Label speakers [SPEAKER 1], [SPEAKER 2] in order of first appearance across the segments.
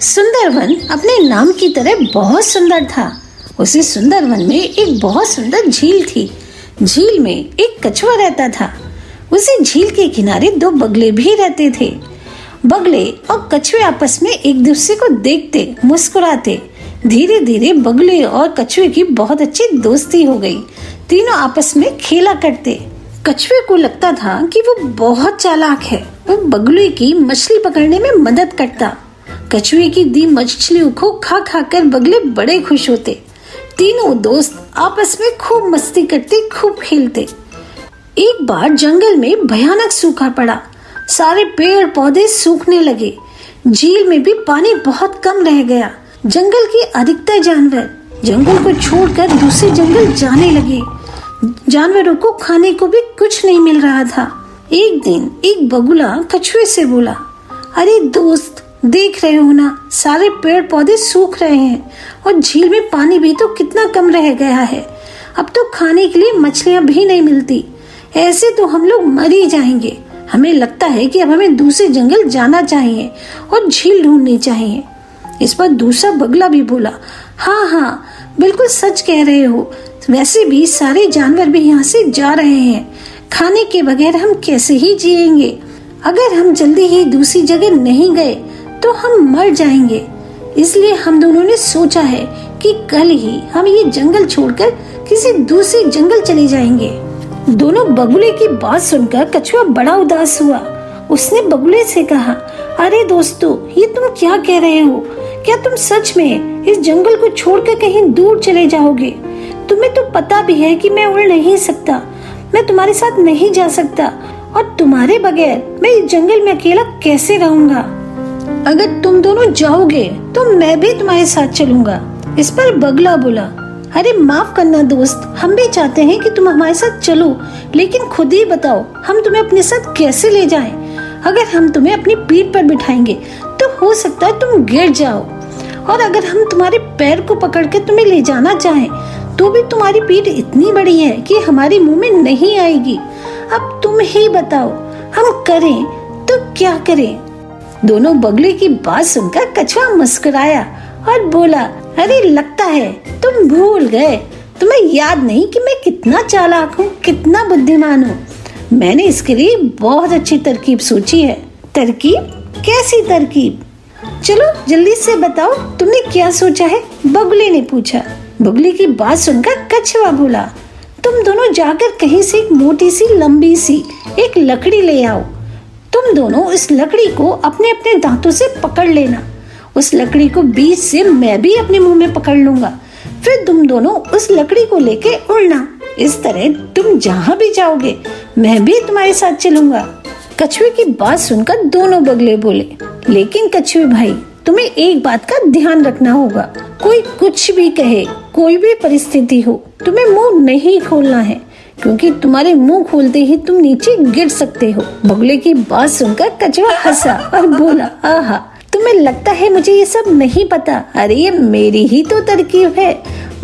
[SPEAKER 1] सुंदरवन अपने नाम की तरह बहुत सुंदर था। उसी सुंदरवन में एक बहुत सुंदर झील थी। झील में एक कछुआ रहता था। उसी झील के किनारे दो बगले भी रहते थे। बगले और कछुए आपस में एक दूसरे को देखते मुस्कुराते। धीरे धीरे बगले और कछुए की बहुत अच्छी दोस्ती हो गई। तीनों आपस में खेला करते। कछुए को लगता था कि वो बहुत चालाक है। वो बगले की मछली पकड़ने में मदद करता। कछुए की दी मछलियों को खा खा कर बगले बड़े खुश होते। तीनों दोस्त आपस में खूब मस्ती करते, खूब खेलते। एक बार जंगल में भयानक सूखा पड़ा। सारे पेड़ पौधे सूखने लगे। झील में भी पानी बहुत कम रह गया। जंगल के अधिकतर जानवर जंगल को छोड़कर दूसरे जंगल जाने लगे। जानवरों को खाने को भी कुछ नहीं मिल रहा था। एक दिन एक बगुला कछुए से बोला, अरे दोस्त, देख रहे हो ना, सारे पेड़ पौधे सूख रहे हैं और झील में पानी भी तो कितना कम रह गया है। अब तो खाने के लिए मछलियां भी नहीं मिलती। ऐसे तो हम लोग मर ही जाएंगे। हमें लगता है कि अब हमें दूसरे जंगल जाना चाहिए और झील ढूंढनी चाहिए। इस पर दूसरा बगला भी बोला, हाँ, बिल्कुल सच कह रहे हो। वैसे भी सारे जानवर भी यहाँ से जा रहे हैं। खाने के बगैर हम कैसे ही जिएंगे। अगर हम जल्दी ही दूसरी जगह नहीं गए तो हम मर जाएंगे। इसलिए हम दोनों ने सोचा है कि कल ही हम ये जंगल छोड़कर किसी दूसरे जंगल चले जाएंगे। दोनों बगुले की बात सुनकर कछुआ बड़ा उदास हुआ। उसने बगुले से कहा, अरे दोस्तों, ये तुम क्या कह रहे हो? क्या तुम सच में इस जंगल को छोड़कर कहीं दूर चले जाओगे? तुम्हें तो पता भी है कि मैं उड़ नहीं सकता। मैं तुम्हारे साथ नहीं जा सकता और तुम्हारे बगैर मैं इस जंगल में अकेला कैसे रहूंगा? अगर तुम दोनों जाओगे तो मैं भी तुम्हारे साथ चलूंगा। इस पर बगला बोला, अरे माफ करना दोस्त, हम भी चाहते हैं कि तुम हमारे साथ चलो, लेकिन खुद ही बताओ हम तुम्हें अपने साथ कैसे ले जाएं? अगर हम तुम्हें अपनी पीठ पर बिठाएंगे तो हो सकता है तुम गिर जाओ, और अगर हम तुम्हारे पैर को पकड़ के तुम्हें ले जाना चाहें तो भी तुम्हारी पीठ इतनी बड़ी है कि हमारे मुंह में नहीं आएगी। अब तुम ही बताओ, हम करें तो क्या करें? दोनों बगले की बात सुनकर कछुआ मुस्कुराया और बोला, अरे लगता है तुम भूल गए। तुम्हें याद नहीं कि मैं कितना चालाक हूँ, कितना बुद्धिमान हूँ। मैंने इसके लिए बहुत अच्छी तरकीब सोची है। तरकीब? कैसी तरकीब? चलो जल्दी से बताओ, तुमने क्या सोचा है? बगुले ने पूछा। बगुले की बात सुनकर कछुआ बोला, तुम दोनों जाकर कहीं से एक मोटी सी लंबी सी एक लकड़ी ले आओ। तुम दोनों इस लकड़ी को अपने अपने दांतों से पकड़ लेना। उस लकड़ी को बीच से मैं भी अपने मुंह में पकड़ लूंगा। फिर तुम दोनों उस लकड़ी को लेके उड़ना। इस तरह तुम जहाँ भी जाओगे मैं भी तुम्हारे साथ चलूंगा। कछुए की बात सुनकर दोनों बगले बोले, लेकिन कछुए भाई, तुम्हें एक बात का ध्यान रखना होगा। कोई कुछ भी कहे, कोई भी परिस्थिति हो, तुम्हें मुंह नहीं खोलना है, क्योंकि तुम्हारे मुंह खोलते ही तुम नीचे गिर सकते हो। बगुले की बात सुनकर कछुआ हंसा और बोला, आहा, तुम्हें लगता है मुझे ये सब नहीं पता? अरे ये मेरी ही तो तरकीब है,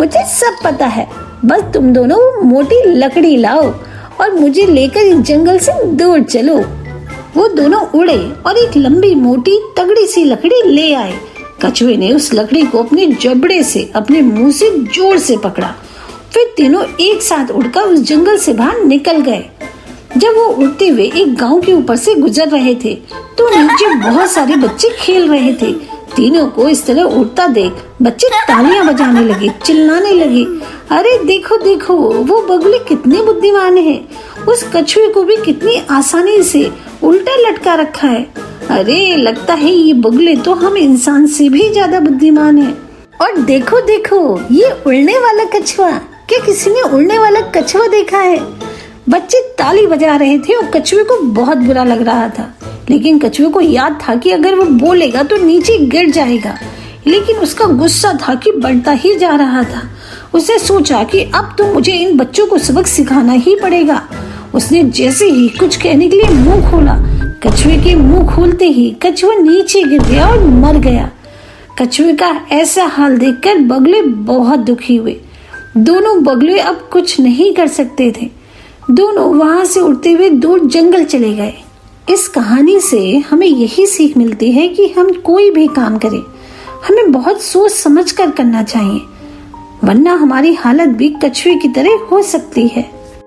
[SPEAKER 1] मुझे सब पता है। बस तुम दोनों मोटी लकड़ी लाओ और मुझे लेकर इस जंगल से दूर चलो। वो दोनों उड़े और एक लंबी मोटी तगड़ी सी लकड़ी ले आए। कछुए ने उस लकड़ी को अपने जबड़े से अपने मुंह से जोर से पकड़ा। फिर तीनों एक साथ उड़कर उस जंगल से बाहर निकल गए। जब वो उड़ते हुए एक गांव के ऊपर से गुजर रहे थे तो नीचे बहुत सारे बच्चे खेल रहे थे। तीनों को इस तरह उड़ता देख बच्चे तालियां बजाने लगे, चिल्लाने लगे, अरे देखो देखो, वो बगुले कितने बुद्धिमान हैं। उस कछुए को भी कितनी आसानी से उल्टा लटका रखा है। अरे लगता है ये बगुले तो हम इंसान से भी ज्यादा बुद्धिमान हैं। और देखो देखो, ये उड़ने वाला कछुआ, क्या किसी ने उड़ने वाला कछुआ देखा है? बच्चे ताली बजा रहे थे और कछुए को बहुत बुरा लग रहा था, लेकिन कछुए को याद था कि अगर वो बोलेगा तो नीचे गिर जाएगा। लेकिन उसका गुस्सा था कि बढ़ता ही जा रहा था। उसने सोचा कि अब तो मुझे इन बच्चों को सबक सिखाना ही पड़ेगा। उसने जैसे ही कुछ कहने के लिए मुंह खोला, कछुए के मुंह खोलते ही कछुआ नीचे गिर गया और मर गया। कछुए का ऐसा हाल देखकर बगले बहुत दुखी हुए। दोनों बगले अब कुछ नहीं कर सकते थे। दोनों वहां से उड़ते हुए दूर जंगल चले गए। इस कहानी से हमें यही सीख मिलती है कि हम कोई भी काम करें, हमें बहुत सोच समझ कर करना चाहिए, वरना हमारी हालत भी कछुए की तरह हो सकती है।